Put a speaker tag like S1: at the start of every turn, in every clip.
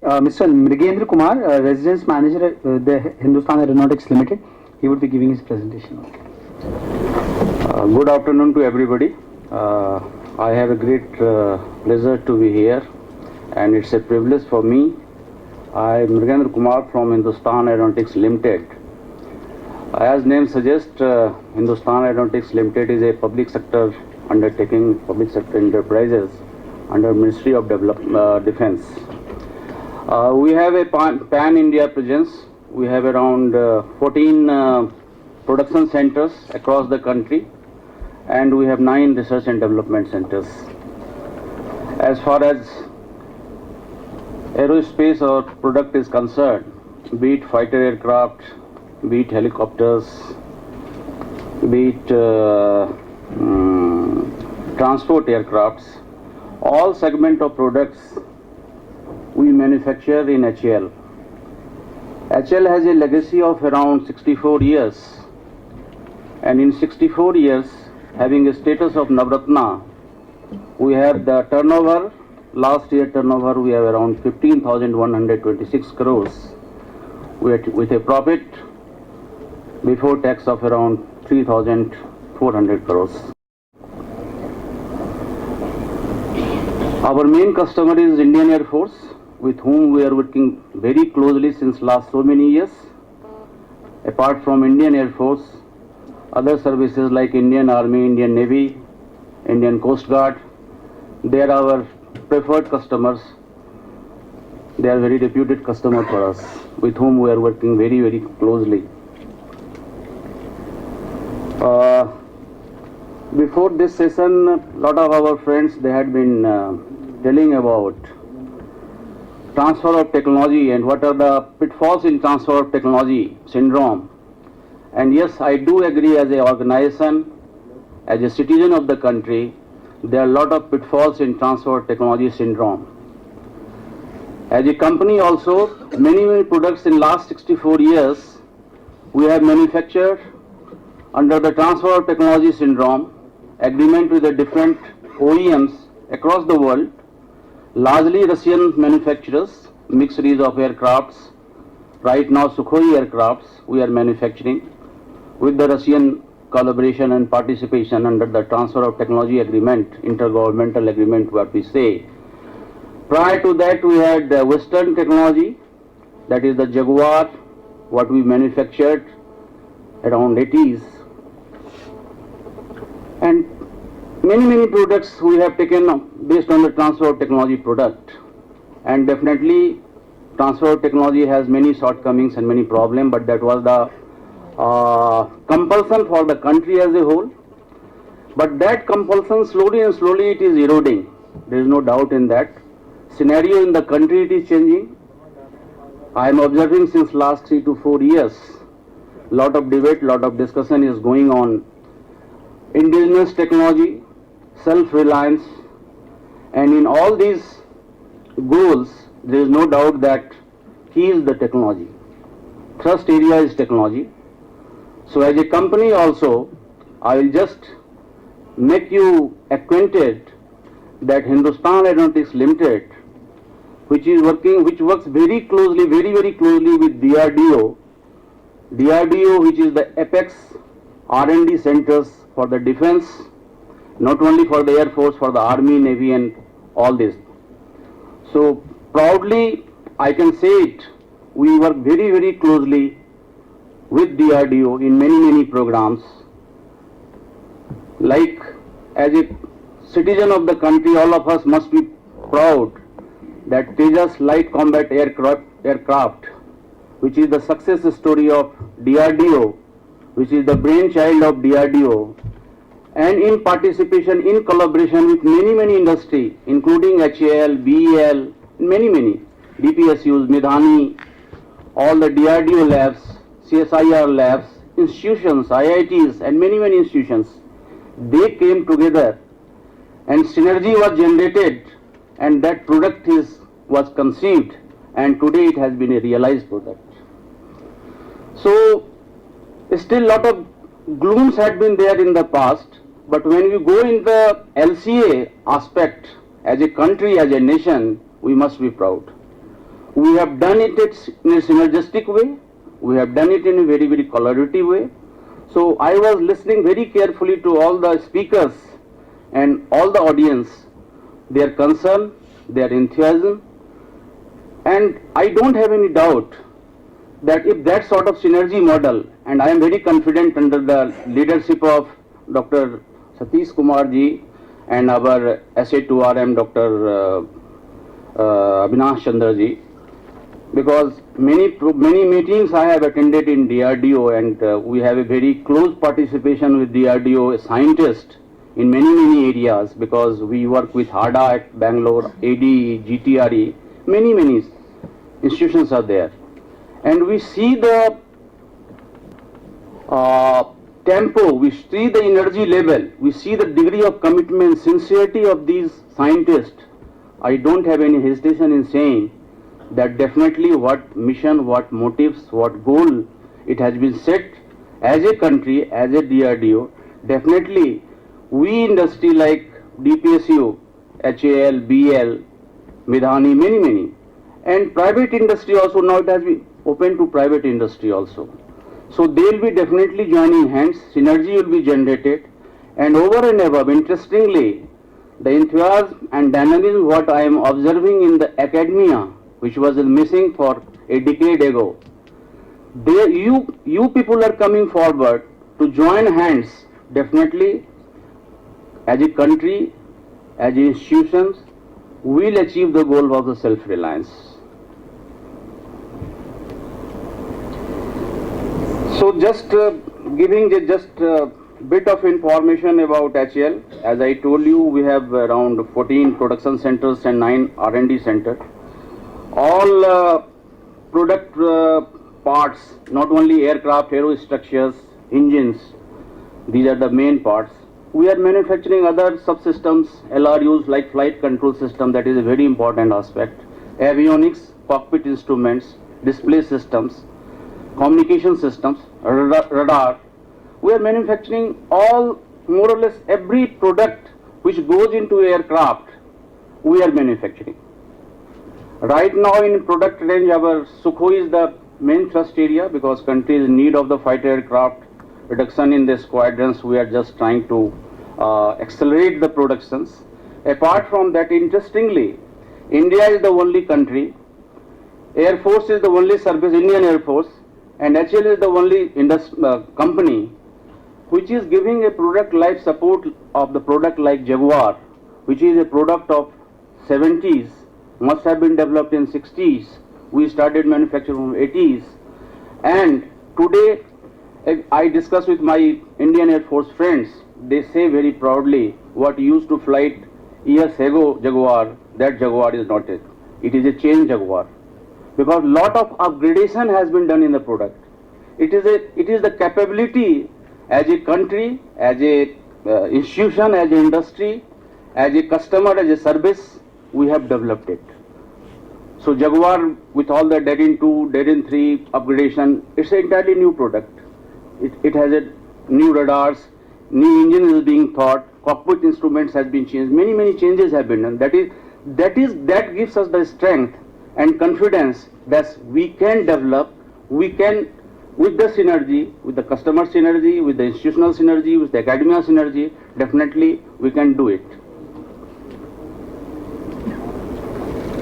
S1: Mr. Mrigendra Kumar, Residence Manager at the Hindustan Aeronautics Limited. He would be giving his presentation.
S2: Good afternoon to everybody. I have a great pleasure to be here, and it's a privilege for me. I am Mrigendra Kumar from Hindustan Aeronautics Limited. As name suggests, Hindustan Aeronautics Limited is a public sector undertaking, public sector enterprises under Ministry of Defence. We have a pan-India presence. We have around 14 production centers across the country, and we have 9 research and development centers. As far as aerospace or product is concerned, be it fighter aircraft, be it helicopters, be it transport aircrafts, all segment of products we manufacture in HAL. HAL has a legacy of around 64 years, and in 64 years, having a status of Navratna, we have the turnover, last year turnover we have around 15,126 crores with a profit before tax of around 3,400 crores. Our main customer is Indian Air Force, with whom we are working very closely since last so many years. Apart from Indian Air Force, other services like Indian Army, Indian Navy, Indian Coast Guard, they are our preferred customers. They are very reputed customers for us, with whom we are working very, very closely. Before this session, a lot of our friends, they had been telling about transfer of technology and what are the pitfalls in transfer of technology syndrome. And yes, I do agree, as an organization, as a citizen of the country, there are a lot of pitfalls in transfer of technology syndrome. As a company also, many products in last 64 years we have manufactured under the transfer of technology syndrome agreement with the different OEMs across the world, largely Russian manufacturers, mixed series of aircrafts. Right now Sukhoi aircrafts we are manufacturing with the Russian collaboration and participation under the transfer of technology agreement, intergovernmental agreement what we say. Prior to that we had Western technology, that is the Jaguar, what we manufactured around 80s. And many products we have taken based on the transfer of technology product. And definitely transfer of technology has many shortcomings and many problems, but that was the compulsion for the country as a whole. But that compulsion slowly it is eroding. There is no doubt in that. Scenario in the country, it is changing. I am observing since last 3 to 4 years, lot of debate, lot of discussion is going on. Indigenous technology, self-reliance, and in all these goals, there is no doubt that key is the technology. Thrust area is technology. So as a company also, I will just make you acquainted that Hindustan Aeronautics Limited, which works very closely with DRDO, which is the apex R&D centers for the defense, not only for the Air Force, for the Army, Navy and all this. So proudly I can say it, we work very closely with DRDO in many programs. Like, as a citizen of the country, all of us must be proud that Tejas Light Combat Aircraft, which is the success story of DRDO, which is the brainchild of DRDO, and in participation, in collaboration with many industry, including HAL, BEL, many, DPSUs, Midhani, all the DRDO labs, CSIR labs, institutions, IITs and many institutions, they came together and synergy was generated, and that product was conceived, and today it has been a realized product. So still lot of glooms had been there in the past, but when we go in the LCA aspect, as a country, as a nation, we must be proud. We have done it in a synergistic way. We have done it in a very, very collaborative way. So I was listening very carefully to all the speakers and all the audience, their concern, their enthusiasm, and I don't have any doubt that if that sort of synergy model, and I am very confident under the leadership of Dr. Satish Kumar ji and our SA2RM Dr. Avinash Chandra ji, because many meetings I have attended in DRDO, and we have a very close participation with DRDO scientists in many areas, because we work with HADA at Bangalore, ADE, GTRE, many institutions are there, and we see the tempo, we see the energy level, we see the degree of commitment, sincerity of these scientists. I don't have any hesitation in saying that definitely what mission, what motives, what goal it has been set as a country, as a DRDO, definitely we industry like DPSU, HAL, BL, Midhani, many, and private industry also, now it has been open to private industry also. So they will be definitely joining hands, synergy will be generated, and over and above, interestingly, the enthusiasm and dynamism what I am observing in the academia, which was missing for a decade ago, you people are coming forward to join hands, definitely as a country, as institutions, will achieve the goal of the self-reliance. So just giving just bit of information about HAL. As I told you, we have around 14 production centers and 9 R&D centers. All product parts, not only aircraft, aerostructures, engines, these are the main parts. We are manufacturing other subsystems, LRUs like flight control system, that is a very important aspect, avionics, cockpit instruments, display systems, communication systems, radar. We are manufacturing all, more or less every product which goes into aircraft, we are manufacturing. Right now in product range, our Sukhoi is the main thrust area, because country is in need of the fighter aircraft, reduction in the squadrons, we are just trying to accelerate the productions. Apart from that, interestingly, India is the only country, Air Force is the only service, Indian Air Force, and HAL is the only company which is giving a product life support of the product like Jaguar, which is a product of 70s, must have been developed in 60s. We started manufacturing from 80s, and today I discuss with my Indian Air Force friends, they say very proudly, what used to fly years ago Jaguar, that Jaguar is not it. It is a changed Jaguar, because lot of upgradation has been done in the product. It is the capability as a country, as a institution, as a industry, as a customer, as a service, we have developed it. So Jaguar, with all the Darin 2, Darin 3 upgradation, it's an entirely new product. It has a new radars, new engine is being thought, cockpit instruments has been changed, many changes have been done. That gives us the strength and confidence that we can develop, we can, with the synergy, with the customer synergy, with the institutional synergy, with the academia synergy, definitely we can do it.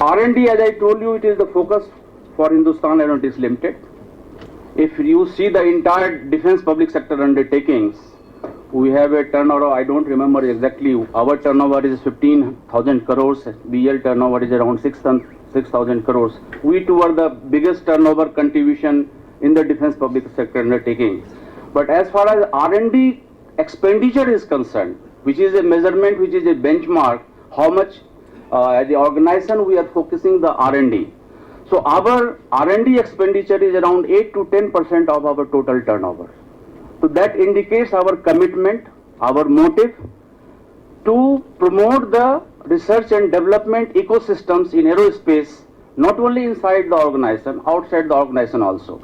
S2: R&D, as I told you, it is the focus for Hindustan Aeronautics Limited. If you see the entire defense public sector undertakings, we have a turnover, I don't remember exactly, our turnover is 15,000 crores, BL turnover is around 6,000 crores. We too are the biggest turnover contribution in the defense public sector undertaking. But as far as R&D expenditure is concerned, which is a measurement, which is a benchmark, how much as the organization we are focusing the R&D. So our R&D expenditure is around 8 to 10% of our total turnover. So that indicates our commitment, our motive to promote the research and development ecosystems in aerospace, not only inside the organization, outside the organization also.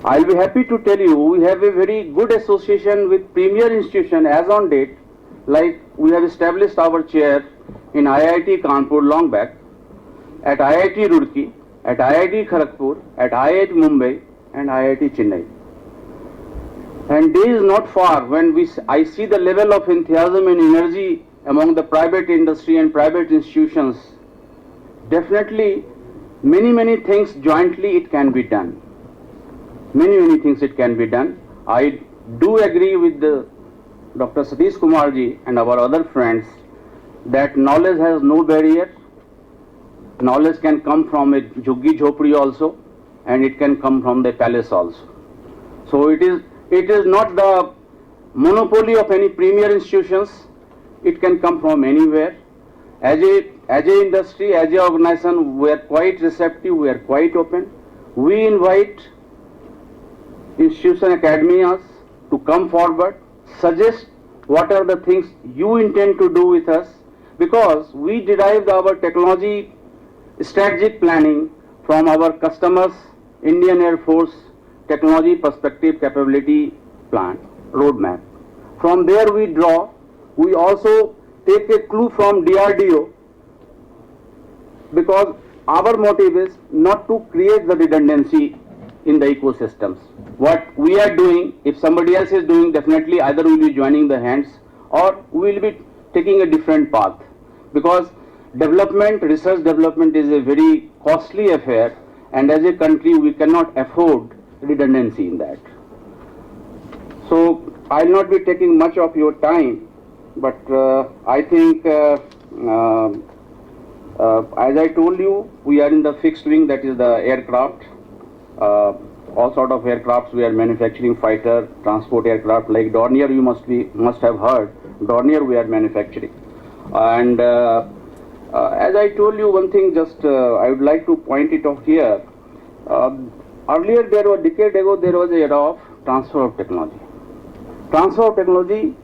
S2: I'll be happy to tell you, we have a very good association with premier institution as on date, like we have established our chair in IIT Kanpur long back. at IIT Roorkee, at IIT Kharagpur, at IIT Mumbai and IIT Chennai. And day is not far when I see the level of enthusiasm and energy among the private industry and private institutions. Definitely, many things jointly it can be done. Many things it can be done. I do agree with Dr. Satish Kumar ji and our other friends that knowledge has no barrier. Knowledge can come from a jhuggi jhopri also, and it can come from the palace also. So it is not the monopoly of any premier institutions. It can come from anywhere. As a industry, as a organization, we are quite receptive, we are quite open. We invite institution academias to come forward, suggest what are the things you intend to do with us, because we derived our technology strategic planning from our customers, Indian Air Force Technology Perspective Capability Plan, roadmap. From there we draw, we also take a clue from DRDO, because our motive is not to create the redundancy in the ecosystems. What we are doing, if somebody else is doing, definitely either we will be joining the hands or we will be taking a different path, because research development is a very costly affair, and as a country we cannot afford redundancy in that. So I will not be taking much of your time, but I think as I told you, we are in the fixed wing, that is the aircraft. All sort of aircrafts we are manufacturing, fighter, transport aircraft like Dornier, you must have heard. Dornier we are manufacturing. And as I told you one thing, just I would like to point it out here. Earlier, a decade ago, there was an era of transfer of technology. Transfer of technology,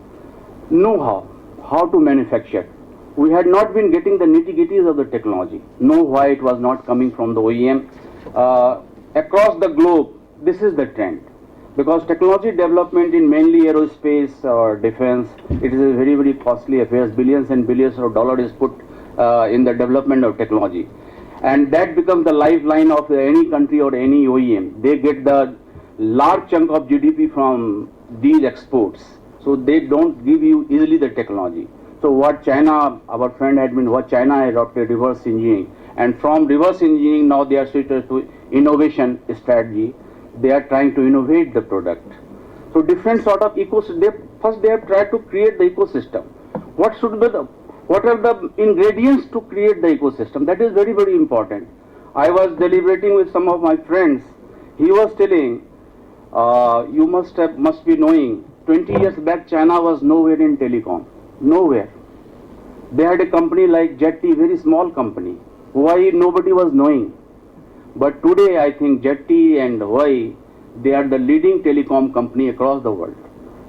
S2: know how to manufacture. We had not been getting the nitty-gritties of the technology. Know why it was not coming from the OEM. Across the globe, this is the trend. Because technology development in mainly aerospace or defense, it is a very costly affair. Billions and billions of dollars is put in the development of technology. And that becomes the lifeline of any country or any OEM. They get the large chunk of GDP from these exports. So they don't give you easily the technology. So what China, our friend had been, what China adopted reverse engineering. And from reverse engineering now they are switched to innovation strategy. They are trying to innovate the product. So different sort of ecosystem. First they have tried to create the ecosystem. What are the ingredients to create the ecosystem? That is very important. I was deliberating with some of my friends. He was telling, you must be knowing, 20 years back China was nowhere in telecom. Nowhere. They had a company like Jetty, very small company. Why nobody was knowing. But today I think Jetty and Huawei, they are the leading telecom company across the world.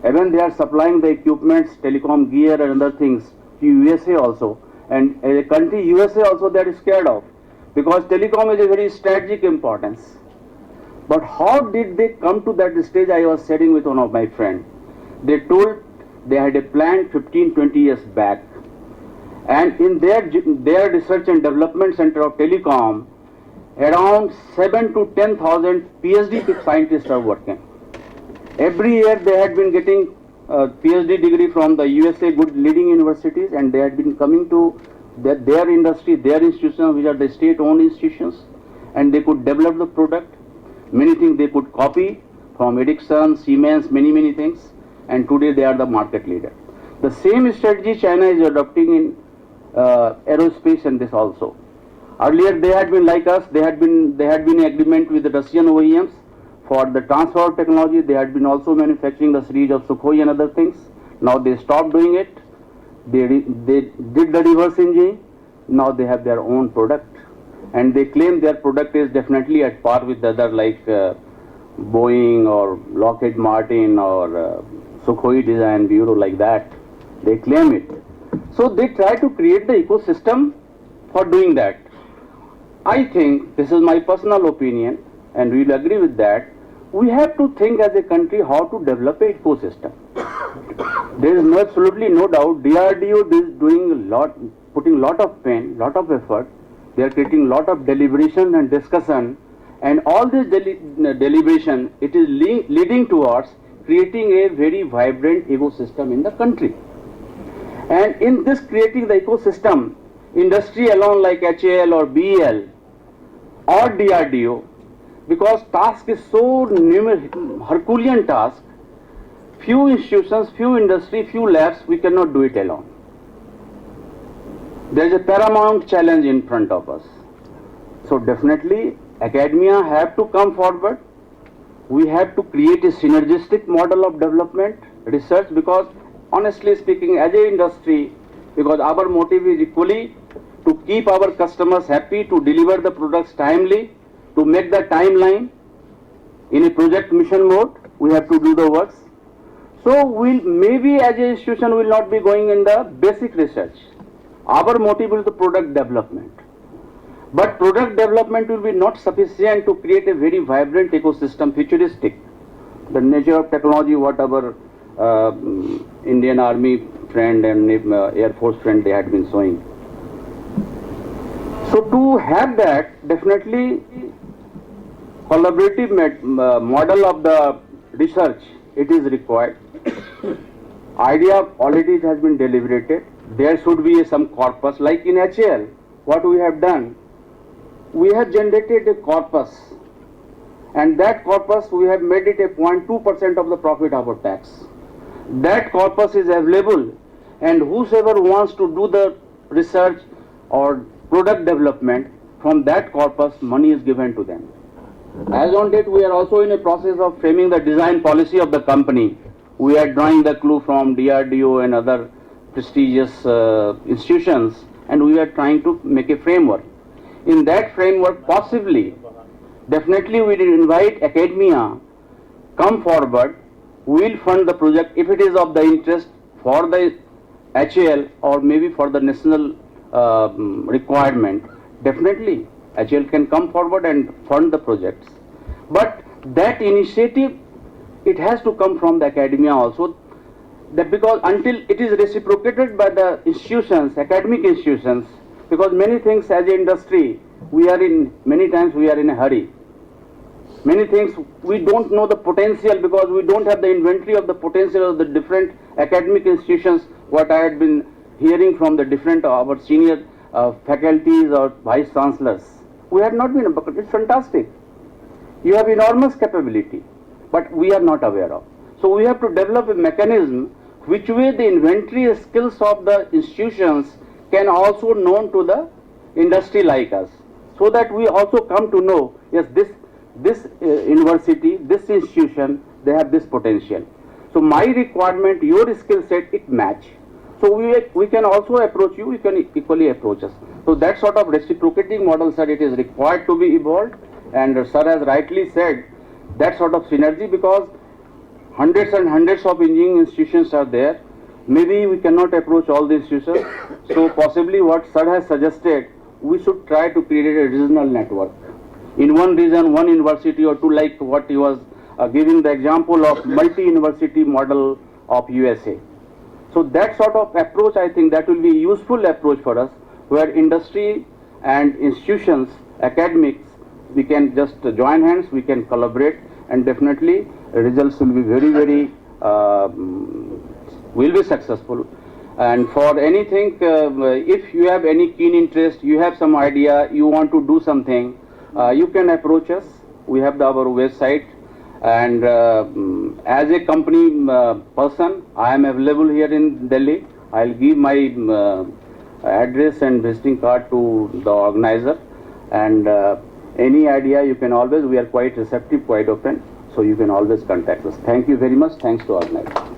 S2: Even they are supplying the equipments, telecom gear and other things to USA also. And a country USA also they are scared of, because telecom is a very strategic importance. But how did they come to that stage? I was sitting with one of my friends. They told they had a plan 15-20 years back. And in their research and development center of telecom, around 7,000 to 10,000 PhD scientists are working. Every year they had been getting a PhD degree from the USA good leading universities, and they had been coming to their industry, their institutions, which are the state-owned institutions, and they could develop the product. Many things they could copy from Ericsson, Siemens, many things, and today they are the market leader. The same strategy China is adopting in aerospace and this also. Earlier they had been like us, they had been in agreement with the Russian OEMs for the transfer of technology. They had been also manufacturing the series of Sukhoi and other things. Now they stopped doing it. They did the reverse engineering. Now they have their own product, and they claim their product is definitely at par with the other like Boeing or Lockheed Martin or Sukhoi Design Bureau, like that. They claim it. So they try to create the ecosystem for doing that. I think, this is my personal opinion, and we will agree with that, we have to think as a country how to develop an ecosystem. There is absolutely no doubt DRDO is doing a lot, putting lot of pain, lot of effort They are creating lot of deliberation and discussion, and all this deliberation, it is leading towards creating a very vibrant ecosystem in the country. And in this creating the ecosystem, industry alone like HAL or BEL or DRDO, because task is so Herculean task, few institutions, few industry, few labs, we cannot do it alone. There is a paramount challenge in front of us. So definitely academia have to come forward. We have to create a synergistic model of development, research, because honestly speaking, as a industry, because our motive is equally to keep our customers happy, to deliver the products timely, to make the timeline in a project mission mode, we have to do the works. So we'll maybe as an institution will not be going in the basic research. Our motive is the product development. But product development will be not sufficient to create a very vibrant ecosystem, futuristic. The nature of technology, whatever Indian Army friend and Air Force friend they had been showing. So to have that, definitely collaborative model of the research, it is required. Idea already has been deliberated. There should be some corpus, like in HAL, what we have done, we have generated a corpus, and that corpus we have made it a 0.2% of the profit after tax. That corpus is available, and whosoever wants to do the research or product development, from that corpus money is given to them. As on date, we are also in a process of framing the design policy of the company. We are drawing the clue from DRDO and other prestigious institutions, and we are trying to make a framework. In that framework, possibly, definitely we will invite academia, come forward, we will fund the project if it is of the interest for the HAL or maybe for the national requirement. Definitely, HAL can come forward and fund the projects. But that initiative, it has to come from the academia also. That because until it is reciprocated by the institutions, academic institutions, because many things as an industry, many times we are in a hurry. Many things we don't know the potential because we don't have the inventory of the potential of the different academic institutions, what I had been hearing from the different our senior faculties or vice chancellors. We have not been, it's fantastic. You have enormous capability, but we are not aware of. So we have to develop a mechanism which way the inventory skills of the institutions can also known to the industry like us, so that we also come to know, yes, this university, this institution, they have this potential. So my requirement, your skill set, it match. So we can also approach you, you can equally approach us. So that sort of reciprocating model, sir, it is required to be evolved, and sir has rightly said that sort of synergy, because hundreds and hundreds of engineering institutions are there. Maybe we cannot approach all the institutions. So possibly what sir has suggested, we should try to create a regional network. In one region, one university or two, like what he was giving the example of multi-university model of USA. So that sort of approach, I think that will be a useful approach for us, where industry and institutions, academics, we can just join hands, we can collaborate, and definitely results will be very, very, will be successful. And for anything, if you have any keen interest, you have some idea, you want to do something, you can approach us. We have our website, and as a company person, I am available here in Delhi. I'll give my address and visiting card to the organizer, and any idea you can always, we are quite receptive, quite open, so you can always contact us. Thank you very much. Thanks to organizer.